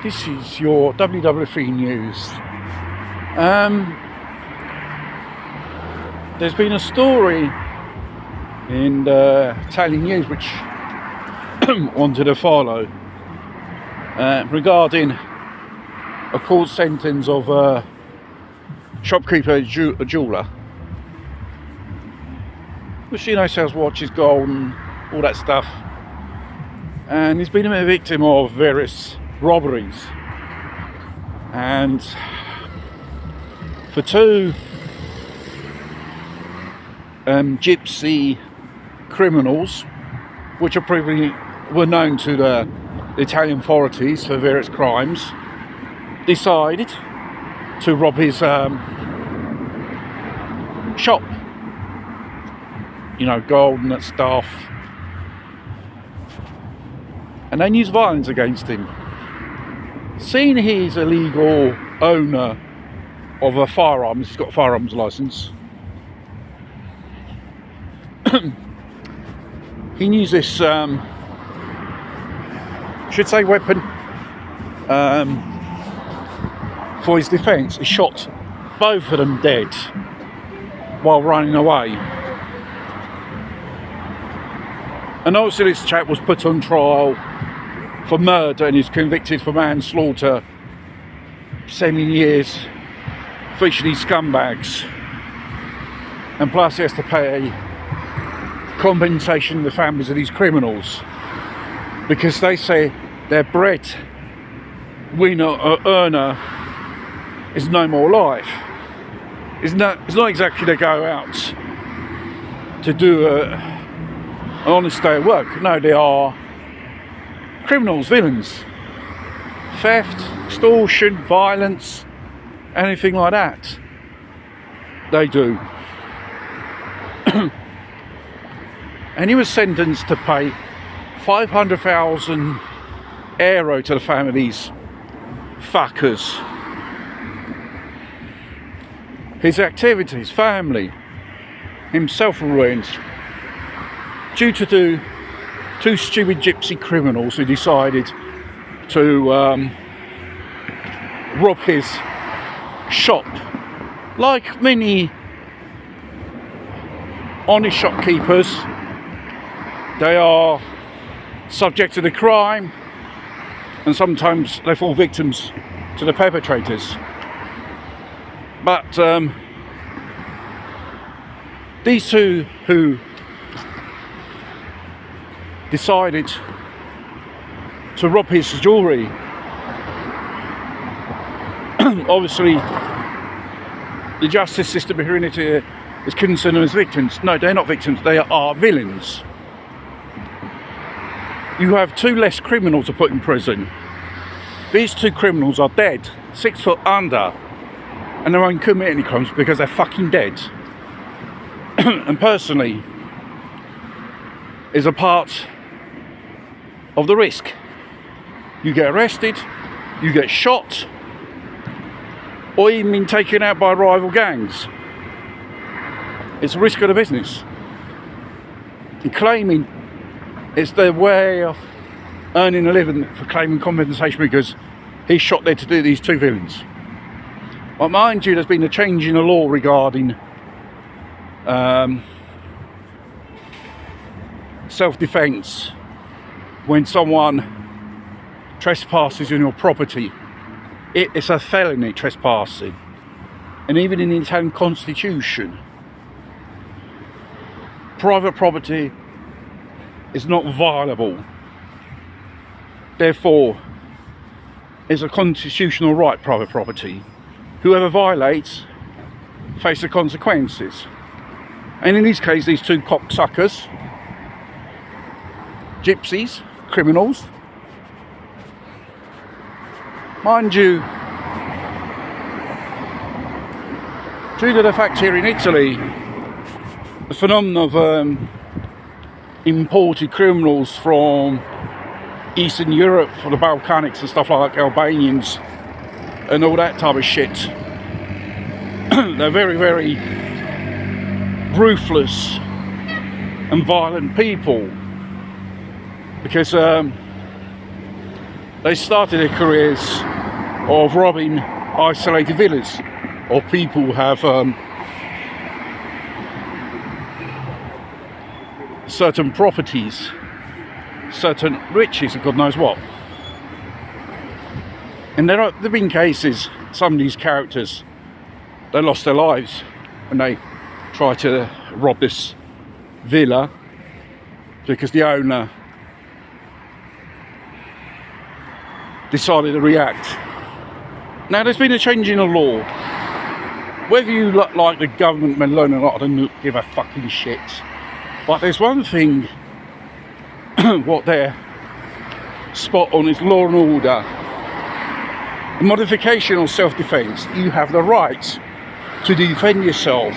This is your WWF news. There's been a story in the Italian news which wanted to follow regarding a court sentence of a shopkeeper, a jeweller, which sells watches, gold and all that stuff, and he's been a victim of various robberies, and for two gypsy criminals, which are probably were known to the Italian authorities for various crimes, decided to rob his shop, gold and that stuff, and then use violence against him. Seeing he's a legal owner of a firearms, he's got a firearms license, he used this, should say weapon, for his defence. He shot both of them dead while running away. And obviously this chap was put on trial for murder and is convicted for manslaughter, 7 years, featuring these scumbags. And plus he has to pay compensation to the families of these criminals, because they say their bread winner or earner is no more life. It's not exactly they go out to do an honest day of work. No, they are criminals, villains, theft, extortion, violence, anything like that. They do. And he was sentenced to pay 500,000 euro to the families, fuckers. His activities, family, himself ruined due to two stupid gypsy criminals who decided to rob his shop. Like many honest shopkeepers, they are subject to the crime, and sometimes they fall victims to the perpetrators. But these two who decided to rob his jewellery, obviously the justice system here in Italy is considered them as victims. No, they're not victims, they are villains. You have two less criminals to put in prison. These two criminals are dead, 6 foot under, and they won't commit any crimes because they're fucking dead. And personally, is a part of the risk. You get arrested, you get shot, or even been taken out by rival gangs. It's a risk of the business. And claiming it's their way of earning a living for claiming compensation because he's shot there to do these two villains. But mind you, there's been a change in the law regarding self-defence when someone trespasses on your property. It's a felony, trespassing. And even in the Italian constitution, private property is not violable. Therefore, it's a constitutional right, private property. Whoever violates face the consequences. And in this case, these two cocksuckers, gypsies, criminals, mind you, due to the fact here in Italy, the phenomenon of imported criminals from Eastern Europe, or the Balkanics and stuff like Albanians and all that type of shit, they're very, very ruthless and violent people, because They started their careers of robbing isolated villas, or people who have certain properties, certain riches, and God knows what. And there have been cases, some of these characters, they lost their lives when they tried to rob this villa because the owner decided to react. Now, there's been a change in the law. Whether you look like the government may learn a lot, I don't give a fucking shit. But there's one thing what they're spot on is law and order. The modification or self-defence, you have the right to defend yourself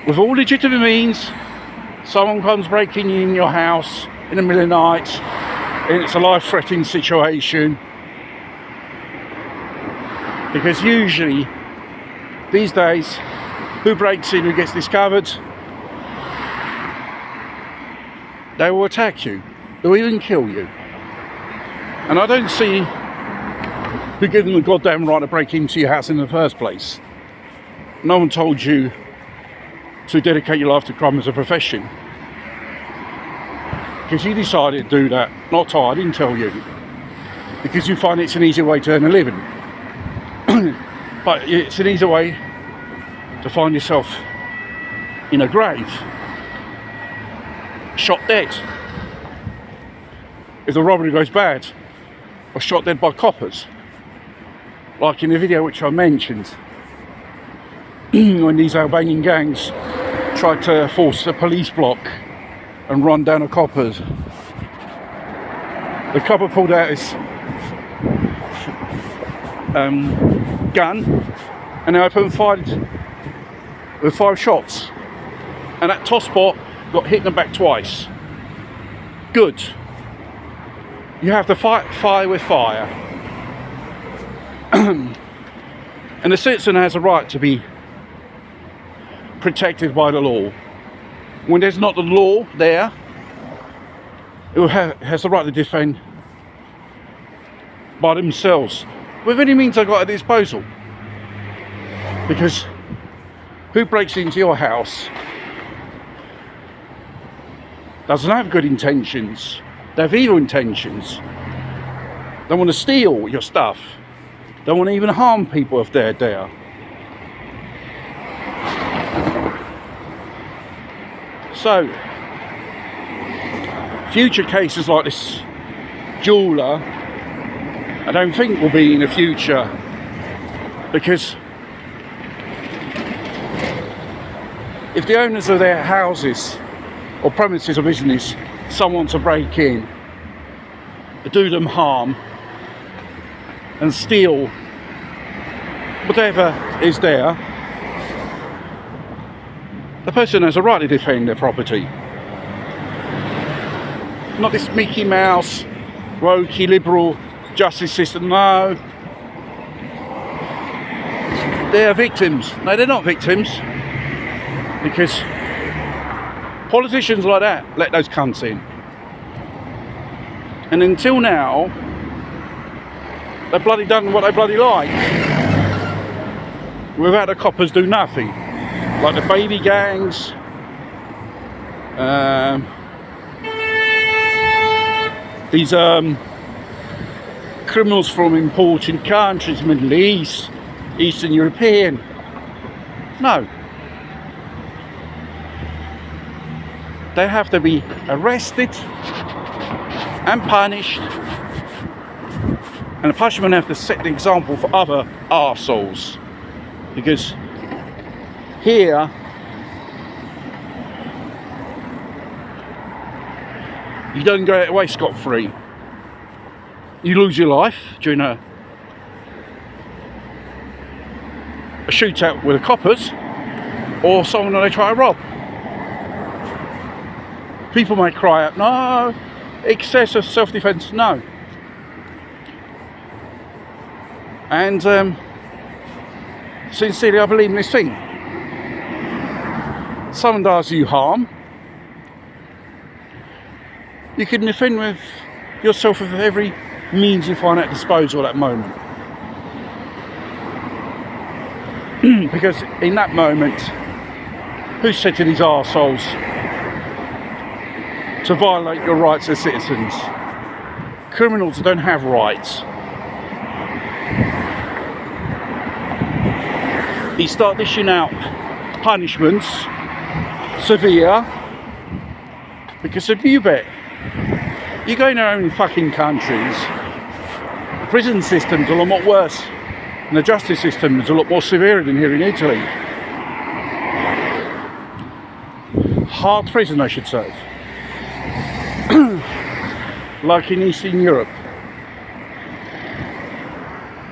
with all legitimate means. Someone comes breaking in your house in the middle of the night and it's a life-threatening situation, because usually these days, who breaks in, who gets discovered, they will attack you, they'll even kill you. And I don't see who gave them the goddamn right to break into your house in the first place. No one told you to dedicate your life to crime as a profession, because you decided to do that. Not I didn't tell you, because you find it's an easy way to earn a living. But it's an easy way to find yourself in a grave, shot dead, if the robbery goes bad, or shot dead by coppers, like in the video which I mentioned, when these Albanian gangs tried to force a police block and run down the coppers. The copper pulled out his gun and they opened and fired with 5 shots, and that tosspot got hit in the back twice. Good. You have to fight fire with fire. And the citizen has a right to be protected by the law. When there's not the law there, it has the right to defend by themselves with any means they've got at disposal. Because who breaks into your house doesn't have good intentions, they have evil intentions. They want to steal your stuff, they want to even harm people if they're there. So, future cases like this jeweller, I don't think will be in the future, because if the owners of their houses or premises or business, someone to break in, do them harm and steal whatever is there, the person has a right to defend their property. Not this Mickey Mouse, wokey, liberal justice system, no. They're victims. No, they're not victims. Because politicians like that let those cunts in. And until now, they've bloody done what they bloody like. Without the coppers do nothing. Like the baby gangs, these criminals from important countries, Middle East, Eastern European. No. They have to be arrested and punished, and the punishment have to set the example for other arseholes. Because here, you don't go away scot-free. You lose your life during a shootout with the coppers, or someone that they try to rob. People may cry out, no, excessive self-defence, no. And sincerely, I believe in this thing. Someone does you harm, you can defend with yourself with every means you find at disposal at that moment. Because in that moment, who's said to these arseholes to violate your rights as citizens? Criminals don't have rights. You start dishing out punishments, severe, because if you bet, you go in our own fucking countries, the prison system's a lot more worse, and the justice system is a lot more severe than here in Italy. Hard prison, I should say. Like in Eastern Europe.